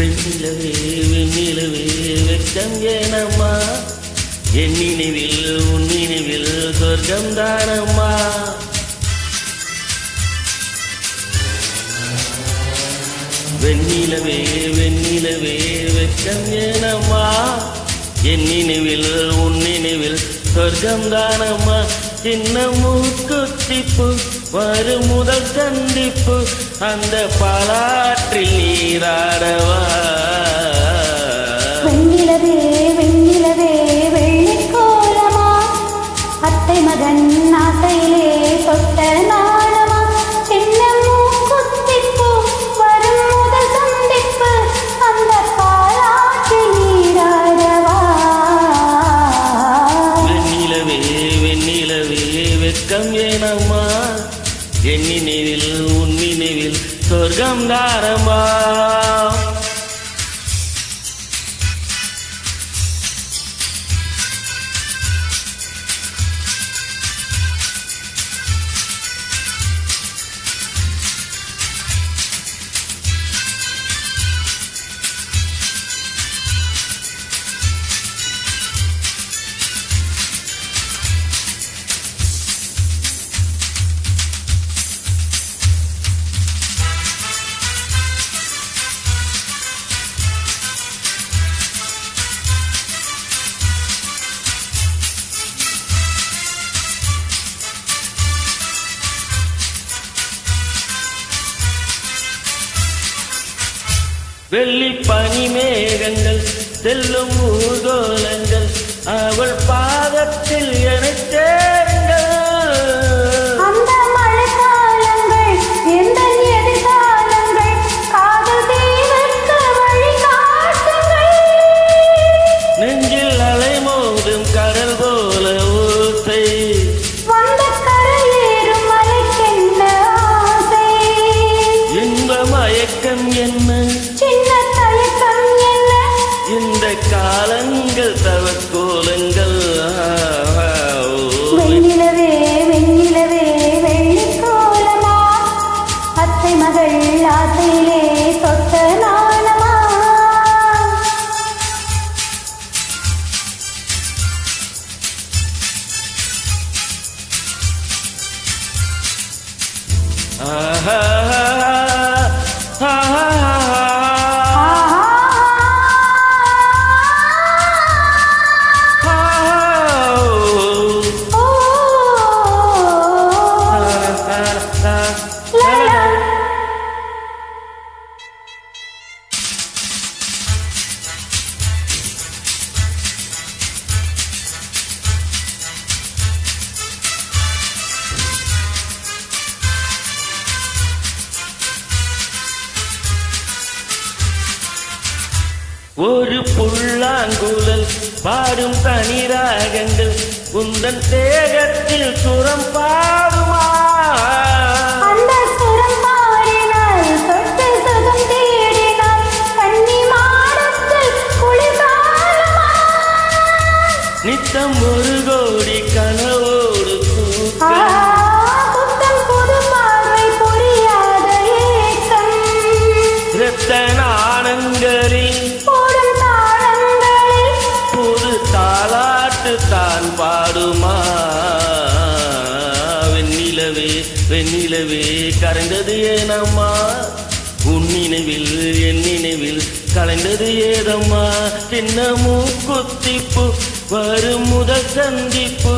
வெண்ணிலவே வெண்ணிலவே வெட்கம் ஏனம்மா என் நினைவில் உன் நினைவில் சொர்க்கம் தானம்மா வெண்ணிலவே வெண்ணிலவே வெட்கம் ஏனம்மா என் நினைவில் உன் நினைவில் சொர்க்கம் தானம்மா சின்ன மூக்குத்திப்பு வரும் முதல் சந்திப்பு அந்த பாலாற்றில் நீராடவா வெண்ணிலவே வெண்ணிலவே வெள்ளிக்கோலமா அத்தை மகன் ஆசையிலே தொட்ட நாளமா சின்ன மூக்குத்திப்பு வரும் முதல் சந்திப்பு அந்த பாலாற்றில் நீராடவா வெண்ணிலவே வெண்ணிலவே வெட்கம் ஏனம்மா என் நினைவில் உன் நினைவில் சொர்க்கம் தானம்மா வெள்ளி பனி மேகங்கள் செல்லும் ஊர்கோலங்கள் அவள் பாதத்தில் என சேருங்கள் அந்த மழைக்காலங்கள் எந்த எதிர்காலங்கள் காதல் தீவுக்கு வழிகாட்டுங்கள் நெஞ்சில் அலை மோதும் கடல் போல ஓசை வந்த கரையேறும் மலைக்கென்ன ஆசை இன்ப மயக்கம் என்ன சின்ன தயக்கம் என்ன இந்த காலங்கள் தவக்கோலங்கள் வெண்ணிலவே வெண்ணிலவே வெள்ளிக்கோலமா அத்தை மகள் ஆசையிலே தொட்ட நாளமா ஆஹா ஒரு புல்லாங்குழல் பாடும் தனிராகங்கள் உந்தன் தேகத்தில் சுரம் பாடுமா அந்த சுரம் பாடினால் தொட்டு சுகம் தேடினால் கண்ணி மாடத்தில் குளிர்காலமா நித்தம் ஒரு கோடி கனவோடு புத்தம் புது பார்வை புரியாத ஏக்கம் இரத்த நாணங்களில் போடும் தாளங்களில் புது தாலாட்டு தான் பாடுமா வெண்ணிலவே வெண்ணிலவே கரைந்தது ஏனம்மா உன் நினைவில் என் நினைவில் கலைந்தது ஏதம்மா சின்ன மூக்குத்திப்பு வரும் முதல் சந்திப்பு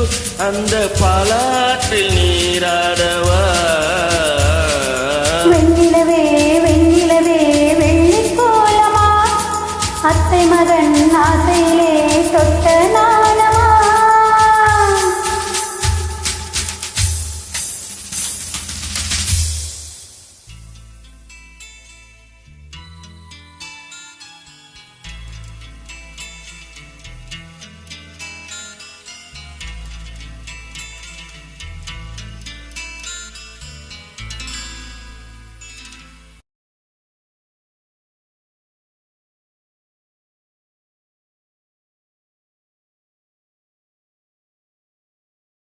அந்த பாலாற்றில் நீராடவா